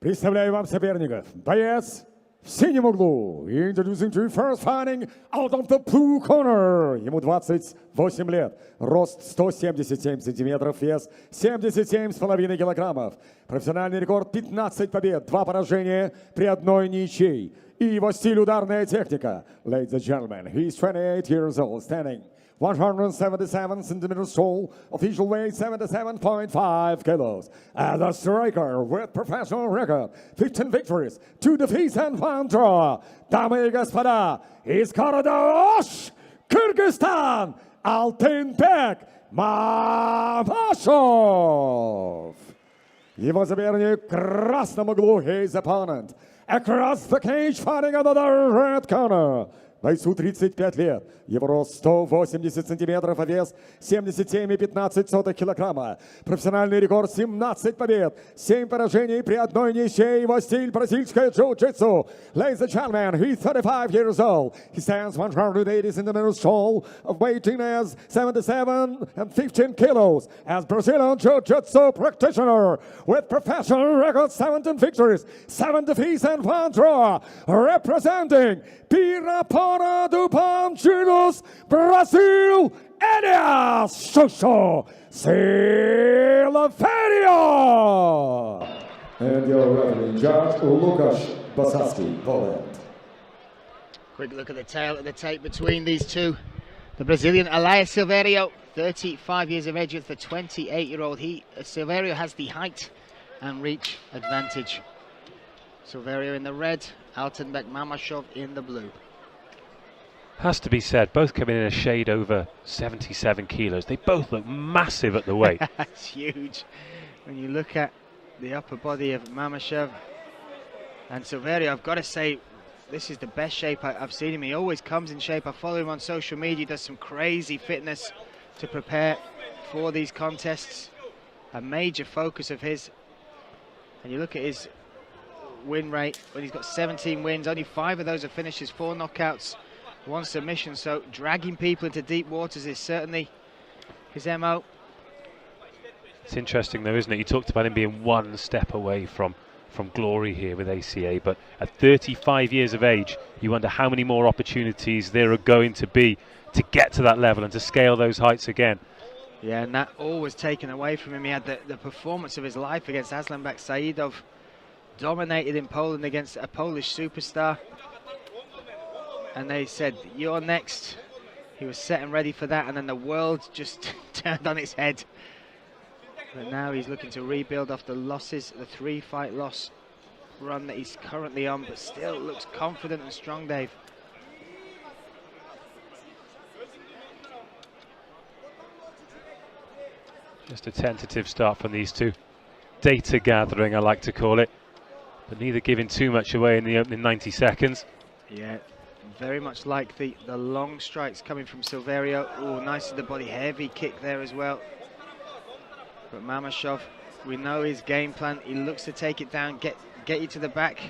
Представляю вам соперников. Боец в синем углу. Introducing to first fighting out of the blue corner. Ему 28 лет. Рост 177 сантиметров, вес 77,5 килограммов. Профессиональный рекорд 15 побед, 2 поражения при одной ничьей. И его стиль ударная техника. Ladies and gentlemen, he's 28 years old, standing 177 centimeters tall, official weight 77.5 kilos. As a striker with professional record, 15 victories, 2 defeats and 1 draw. Дамы и господа, из города Ош, Кыргызстан, Алтынбек Мамашов. Его соперник в красном углу, his opponent. Across the cage, fighting under the red corner. Бойцу 35 лет, его рост 180 сантиметров, а вес 77,15 килограмма. Профессиональный рекорд 17 побед, 7 поражений при одной ничьей. Его стиль бразильское джиу-джитсу. Ladies and gentlemen, he's 35 years old. He stands 180 centimeters tall, weighing as 77 and 15 kilos. As Brazilian jiu-jitsu practitioner with professional record, 17 victories, 7 defeats and 1 draw. Representing Pirapora do Pamchinos, Brazil, Elias, Sильверио. And your referee, Judge Lucas Basacki, Poland. Quick look at the tape between these two. The Brazilian Elias Sильверио, 35 years of age, it's the 28-year-old. Sильверио has the height and reach advantage. Sильverio in the red, Алтынбек Mamashov in the blue. Has to be said, both come in a shade over 77 kilos. They both look massive at the weight. That's huge. When you look at the upper body of Mamashov and Sильверио, I've got to say, this is the best shape I've seen him. He always comes in shape. I follow him on social media. He does some crazy fitness to prepare for these contests. A major focus of his. And you look at his win rate, when he's got 17 wins, only 5 of those are finishes, 4 knockouts, 1 submission. So dragging people into deep waters is certainly his MO. It's interesting though, isn't it? You talked about him being 1 step away from glory here with ACA, but at 35 years of age, you wonder how many more opportunities there are going to be to get to that level and to scale those heights again. Yeah, and that all was taken away from him. He had the performance of his life against Aslanbek Saidov. Dominated in Poland against a Polish superstar, and they said, "You're next." He was set and ready for that, and then the world just turned on its head. But now he's looking to rebuild off the losses, the 3-fight loss run that he's currently on, but still looks confident and strong, Dave. Just a tentative start from these two. Data gathering, I like to call it. But neither giving too much away in the opening 90 seconds. Yeah, very much like the long strikes coming from Sильверио. Oh, nice to the body, heavy kick there as well. But Mamashov, we know his game plan. He looks to take it down, get you to the back.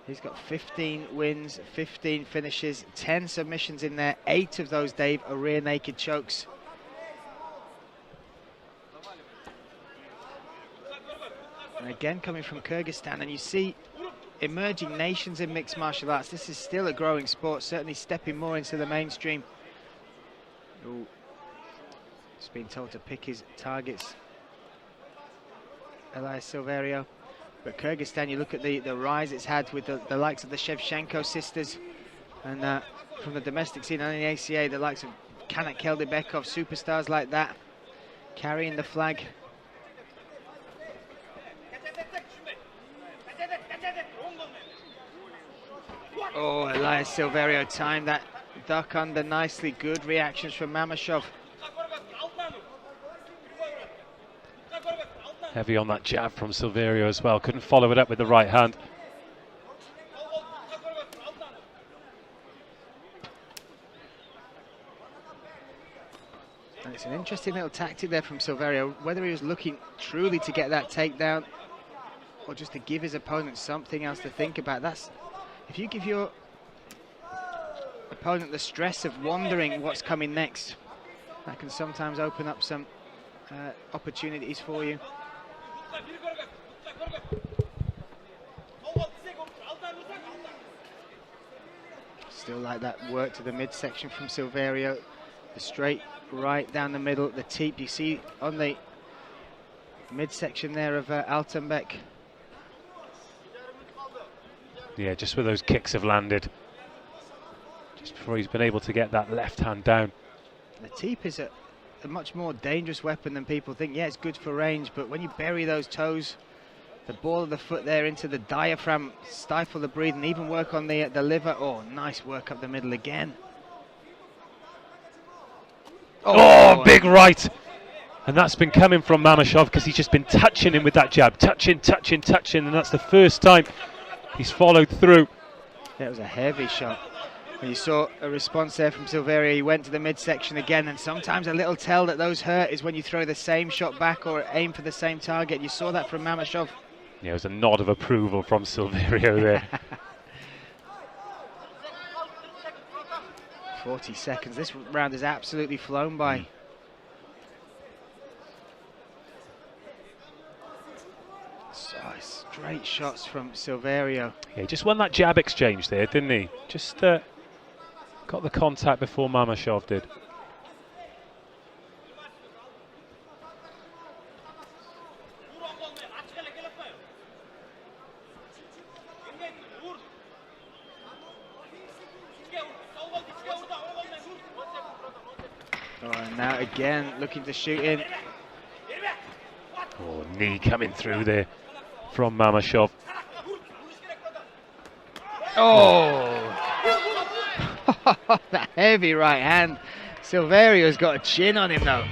He's got 15 wins, 15 finishes, 10 submissions in there. 8 of those, Dave, are rear naked chokes. And again, coming from Kyrgyzstan, and you see emerging nations in mixed martial arts. This is still a growing sport, certainly stepping more into the mainstream. Ooh. He's been told to pick his targets, Elias Sильверио. But Kyrgyzstan, you look at the rise it's had with the likes of the Shevchenko sisters, and from the domestic scene and the ACA, the likes of Kanak Keldebekov, superstars like that, carrying the flag. Oh, Elias Sильверио timed that duck under nicely. Good reactions from Mamashov. Heavy on that jab from Sильверио as well. Couldn't follow it up with the right hand. And it's an interesting little tactic there from Sильверио. Whether he was looking truly to get that takedown or just to give his opponent something else to think about. That's, if you give your opponent the stress of wondering what's coming next, that can sometimes open up some opportunities for you. Still like that work to the midsection from Sильверио. The straight right down the middle, the teep you see on the midsection there of Алтынбек. Yeah, just where those kicks have landed. Just before he's been able to get that left hand down. The teep is a much more dangerous weapon than people think. Yeah, it's good for range, but when you bury those toes, the ball of the foot there into the diaphragm, stifle the breathing, even work on the liver. Oh, nice work up the middle again. Oh, big right. And that's been coming from Mamašov because he's just been touching him with that jab. Touching, touching, touching, and that's the first time he's followed through. That was a heavy shot. And you saw a response there from Sильверио. He went to the midsection again, and sometimes a little tell that those hurt is when you throw the same shot back or aim for the same target. You saw that from Mamašov. Yeah, it was a nod of approval from Sильверио there. 40 seconds. This round has absolutely flown by. So straight shots from Sильверио. Yeah, he just won that jab exchange there, didn't he? Just got the contact before Mamašov did. Oh, and now again looking to shoot in. Oh, knee coming through there from Mamašov. Oh! That heavy right hand. Sильверио's got a chin on him though.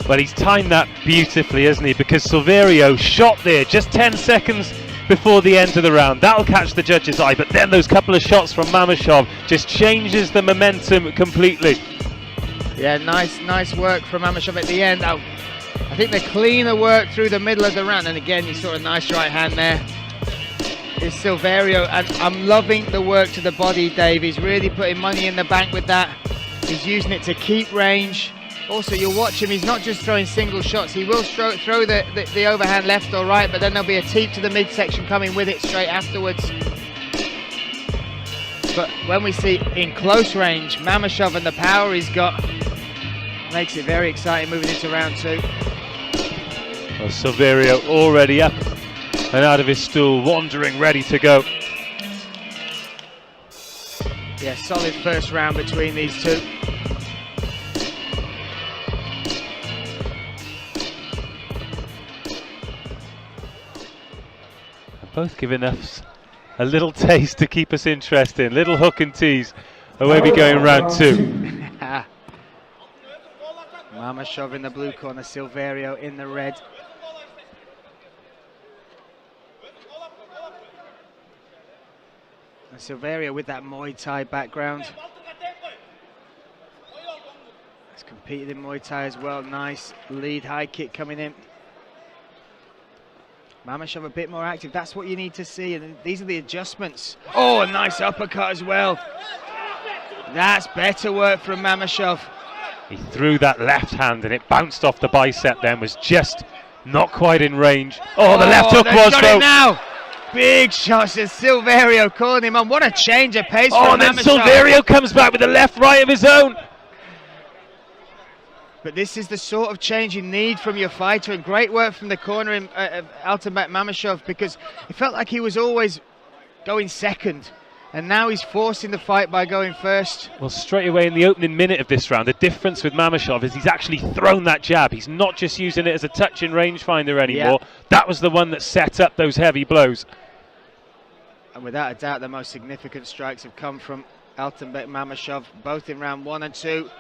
But he's timed that beautifully, hasn't he? Because Sильверио shot there just 10 seconds before the end of the round. That'll catch the judge's eye, but then those couple of shots from Mamašov just changes the momentum completely. Yeah, nice work from Mamašov at the end. I think the cleaner work through the middle of the round, and again you saw a nice right hand there. Is Sильверио, and I'm loving the work to the body, Dave. He's really putting money in the bank with that. He's using it to keep range. Also, you'll watch him, he's not just throwing single shots. He will throw the overhand left or right, but then there'll be a teep to the midsection coming with it straight afterwards. But when we see in close range, Mamašov and the power he's got, makes it very exciting moving into round two. Well, Sильверио already up and out of his stool, wandering, ready to go. Yeah, solid first round between these two. Both giving us a little taste to keep us interested. Little hook and tease. Away we go in round two. Mamašov in the blue corner, Sильверио in the red. And Sильверио with that Muay Thai background. He's competed in Muay Thai as well. Nice lead high kick coming in. Mamašov a bit more active. That's what you need to see. And these are the adjustments. Oh, a nice uppercut as well. That's better work from Mamašov. He threw that left hand and it bounced off the bicep then, was just not quite in range. Oh, the left hook was, got though. It now. Big shots as Sильверио calling him on. What a change of pace Oh, from and then Mamašov. Sильверио comes back with a left right of his own. But this is the sort of change you need from your fighter, and great work from the corner in Алтынбек Mamašov, because it felt like he was always going second, and now he's forcing the fight by going first. Well, straight away in the opening minute of this round, the difference with Mamašov is he's actually thrown that jab. He's not just using it as a touch and rangefinder anymore. Yeah. That was the one that set up those heavy blows. And without a doubt, the most significant strikes have come from Алтынбек Mamašov, both in round 1 and 2.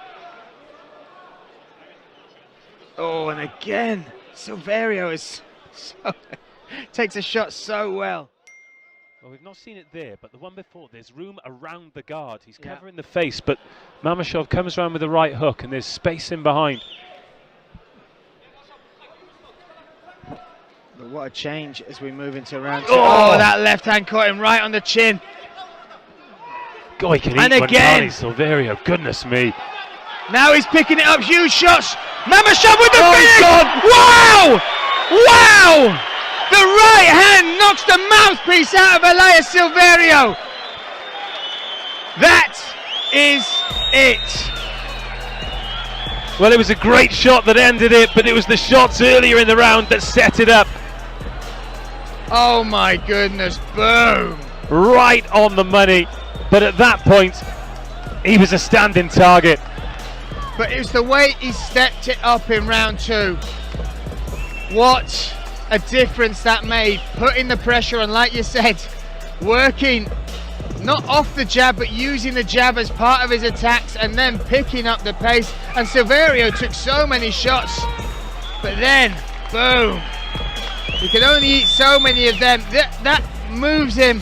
Oh, and again, Sильверио is takes a shot so well. Well, we've not seen it there, but the one before, there's room around the guard. He's covering the face, but Mamašov comes around with the right hook, and there's space in behind. But what a change as we move into round 2. Oh, that left hand caught him right on the chin. God, he can and eat again, Sильверио, goodness me. Now he's picking it up, huge shots. Mamašov with the finish! God. Wow! Wow! The right hand knocks the mouthpiece out of Elias Sильверио. That is it. Well, it was a great shot that ended it, but it was the shots earlier in the round that set it up. Oh my goodness, boom. Right on the money, but at that point, he was a standing target. But it was the way he stepped it up in round two. What a difference that made, putting the pressure on, like you said, working not off the jab but using the jab as part of his attacks and then picking up the pace. And Sильверио took so many shots, but then boom, he can only eat so many of them. That moves him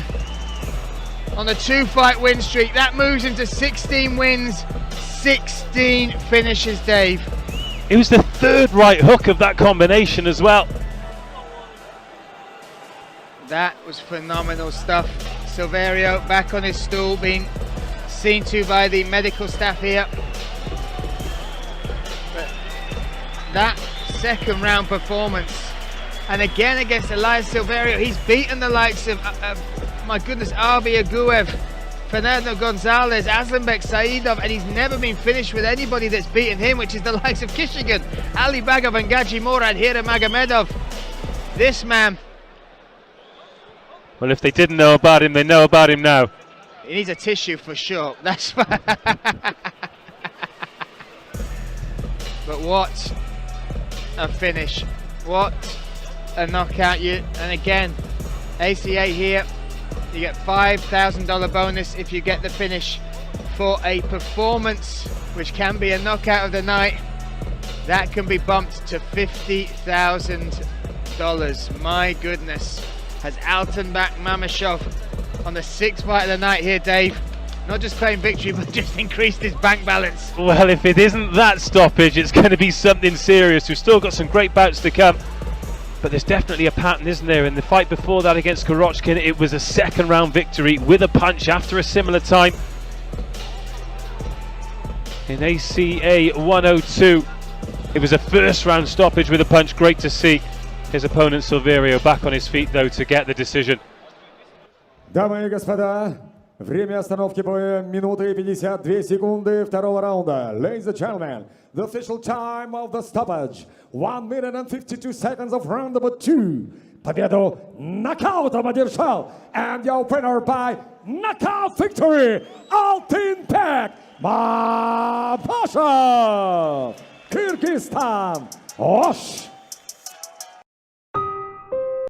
on a 2-fight win streak. That moves him to 16 wins, 16 finishes, Dave. It was the third right hook of that combination as well. That was phenomenal stuff. Sильверио back on his stool, being seen to by the medical staff here. But that second round performance, and again against Elias Sильверио, he's beaten the likes of, my goodness, Arbi Aguev, Fernando Gonzalez, Алтынбек, Saidov, and he's never been finished with anybody that's beaten him, which is the likes of Kishigan, Ali Bagov and Gaji Murad, Hira Magomedov. This man, Well, if they didn't know about him, they know about him now. he needs a tissue for sure. That's but what a finish. What a knockout. And again, ACA here, you get $5,000 bonus if you get the finish for a performance, which can be a knockout of the night. That can be bumped to $50,000. My goodness. Has Алтынбек Mamashov on the 6th fight of the night here, Dave, not just claimed victory but just increased his bank balance. Well, if it isn't that stoppage, it's going to be something serious. We've still got some great bouts to come, but there's definitely a pattern, isn't there? In the fight before that against Kurochkin, it was a second round victory with a punch after a similar time. In ACA 102, it was a first round stoppage with a punch. Great to see his opponent Sильверио back on his feet though to get the decision. Дамы и господа, время остановки боя минуты и 52 секунды второго раунда. Ladies and gentlemen, the official time of the stoppage, 1 minute and 52 seconds of round number 2. Победу нокаутом одержал, and your winner by knockout victory, Алтынбек Mамашов, Kyrgyzstan. Osh!